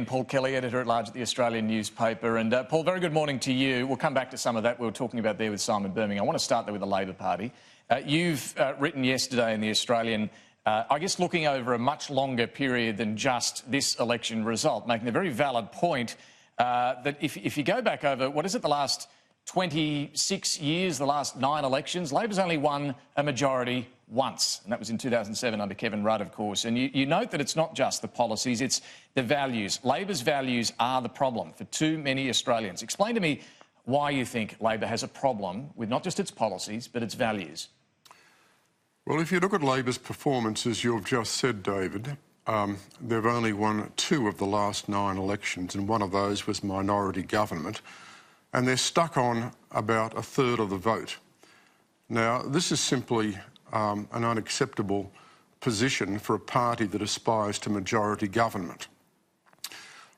in. Paul Kelly, Editor-at-Large at the Australian newspaper. And Paul, very good morning to you. We'll come back to some of that we were talking about there with Simon Birmingham. I want to start there with the Labor Party. You've written yesterday in the Australian, I guess looking over a much longer period than just this election result, making a very valid point that if you go back over, what is it, the last 26 years, the last 9 elections, Labor's only won a majority once, and that was in 2007 under Kevin Rudd, of course. And you note that it's not just the policies, it's the values. Labor's values are the problem for too many Australians. Explain to me why you think Labor has a problem with not just its policies, but its values. Well, if you look at Labor's performance, as you've just said, David, they've only won 2 of the last 9 elections, and one of those was minority government, and they're stuck on about a third of the vote. Now, this is simply an unacceptable position for a party that aspires to majority government.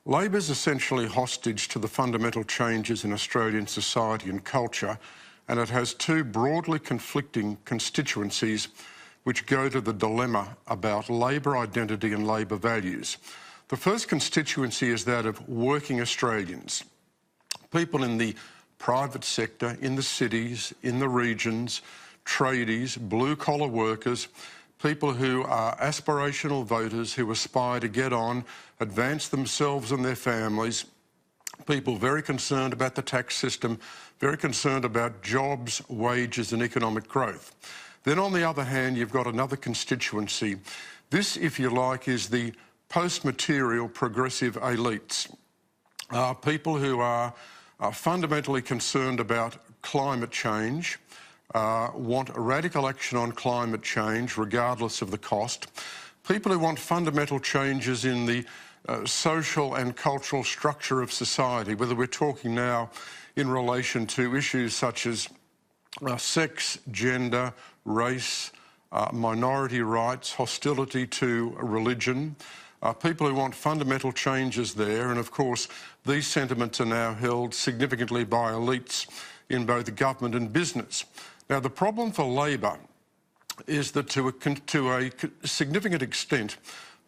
Labor's essentially hostage to the fundamental changes in Australian society and culture, and it has 2 broadly conflicting constituencies which go to the dilemma about Labor identity and Labor values. The first constituency is that of working Australians, people in the private sector, in the cities, in the regions, tradies, blue-collar workers, people who are aspirational voters who aspire to get on, advance themselves and their families, people very concerned about the tax system, very concerned about jobs, wages and economic growth. Then on the other hand, you've got another constituency. This, if you like, is the post-material progressive elites, people who are fundamentally concerned about climate change, want radical action on climate change regardless of the cost, people who want fundamental changes in the social and cultural structure of society, whether we're talking now in relation to issues such as sex, gender, race, minority rights, hostility to religion, people who want fundamental changes there, and of course these sentiments are now held significantly by elites in both government and business. Now, the problem for Labor is that to a significant extent,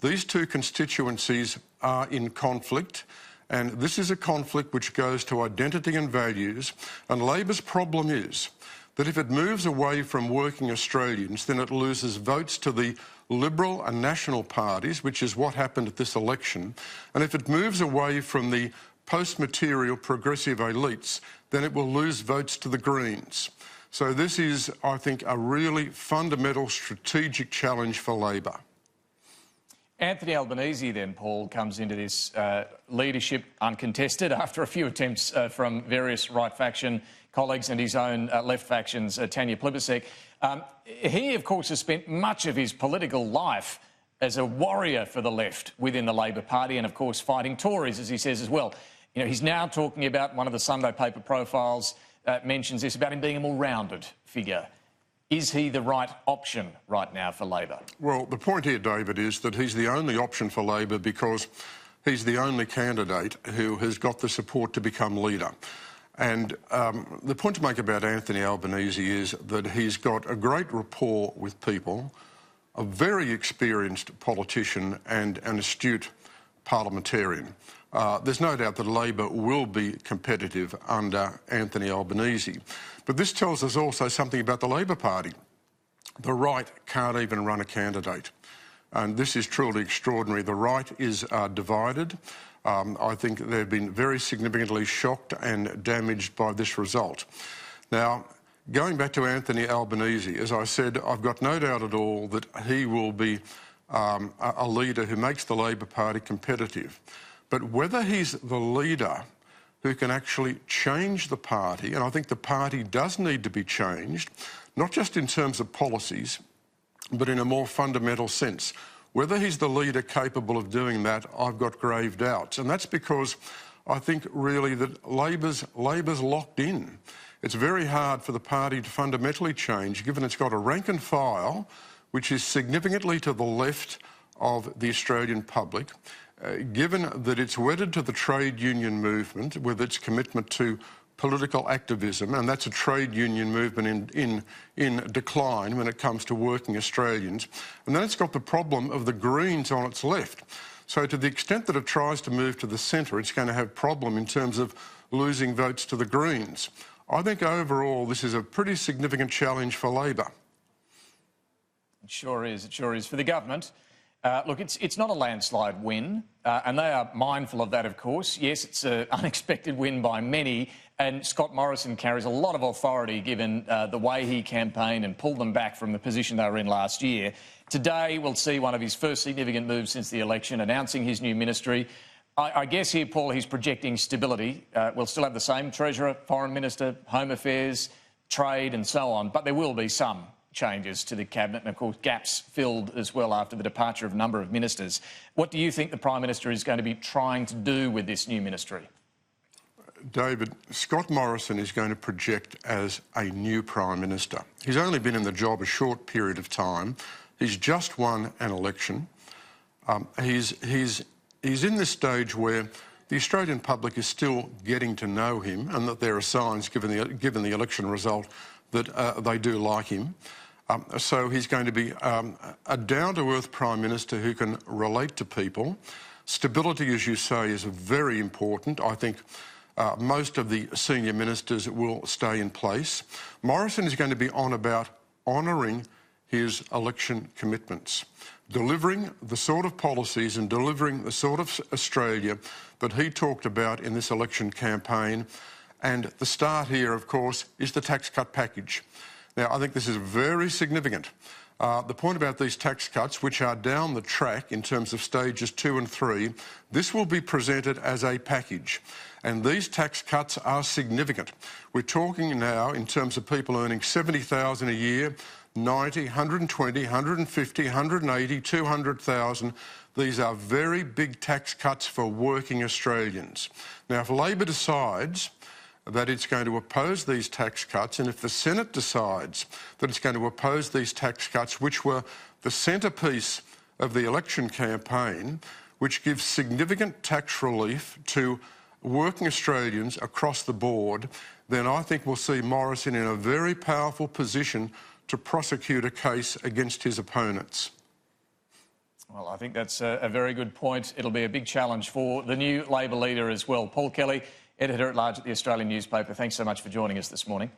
these 2 constituencies are in conflict, and this is a conflict which goes to identity and values, and Labor's problem is that if it moves away from working Australians, then it loses votes to the Liberal and National parties, which is what happened at this election, and if it moves away from the post-material progressive elites, then it will lose votes to the Greens. So this is, I think, a really fundamental strategic challenge for Labor. Anthony Albanese then, Paul, comes into this leadership uncontested after a few attempts from various right faction colleagues and his own left faction's Tanya Plibersek. He, of course, has spent much of his political life as a warrior for the left within the Labor Party and, of course, fighting Tories, as he says as well. You know, he's now talking about, one of the Sunday paper profiles mentions this, about him being a more rounded figure. Is he the right option right now for Labor? Well, the point here, David, is that he's the only option for Labor because he's the only candidate who has got the support to become leader. And the point to make about Anthony Albanese is that he's got a great rapport with people, a very experienced politician and an astute parliamentarian. There's no doubt that Labor will be competitive under Anthony Albanese. But this tells us also something about the Labor Party. The right can't even run a candidate. And this is truly extraordinary. The right is divided. I think they've been very significantly shocked and damaged by this result. Now, going back to Anthony Albanese, as I said, I've got no doubt at all that he will be a leader who makes the Labor Party competitive. But whether he's the leader who can actually change the party, and I think the party does need to be changed, not just in terms of policies, but in a more fundamental sense. Whether he's the leader capable of doing that, I've got grave doubts. And that's because I think really that Labor's locked in. It's very hard for the party to fundamentally change, given it's got a rank and file which is significantly to the left of the Australian public, given that it's wedded to the trade union movement with its commitment to political activism, and that's a trade union movement in decline when it comes to working Australians. And then it's got the problem of the Greens on its left. So to the extent that it tries to move to the centre, it's going to have a problem in terms of losing votes to the Greens. I think overall this is a pretty significant challenge for Labor. It sure is. It sure is. For the government, look, it's not a landslide win, and they are mindful of that, of course. Yes, it's an unexpected win by many, and Scott Morrison carries a lot of authority given the way he campaigned and pulled them back from the position they were in last year. Today, we'll see one of his first significant moves since the election, announcing his new ministry. I guess here, Paul, he's projecting stability. We'll still have the same Treasurer, Foreign Minister, Home Affairs, Trade and so on, but there will be some changes to the cabinet and, of course, gaps filled as well after the departure of a number of ministers. What do you think the Prime Minister is going to be trying to do with this new ministry? David, Scott Morrison is going to project as a new Prime Minister. He's only been in the job a short period of time. He's just won an election. He's in this stage where the Australian public is still getting to know him, and that there are signs, given the election result, that they do like him. So he's going to be a down-to-earth Prime Minister who can relate to people. Stability, as you say, is very important. I think most of the senior ministers will stay in place. Morrison is going to be on about honouring his election commitments, delivering the sort of policies and delivering the sort of Australia that he talked about in this election campaign. And the start here, of course, is the tax cut package. Now, I think this is very significant. The point about these tax cuts, which are down the track in terms of stages 2 and 3, this will be presented as a package. And these tax cuts are significant. We're talking now in terms of people earning $70,000 a year, 90, 120, 150, 180, 200,000. These are very big tax cuts for working Australians. Now, if Labor decides that it's going to oppose these tax cuts, and if the Senate decides that it's going to oppose these tax cuts, which were the centrepiece of the election campaign, which gives significant tax relief to working Australians across the board, then I think we'll see Morrison in a very powerful position to prosecute a case against his opponents. Well, I think that's a very good point. It'll be a big challenge for the new Labor leader as well. Paul Kelly, Editor-at-Large at the Australian newspaper, thanks so much for joining us this morning.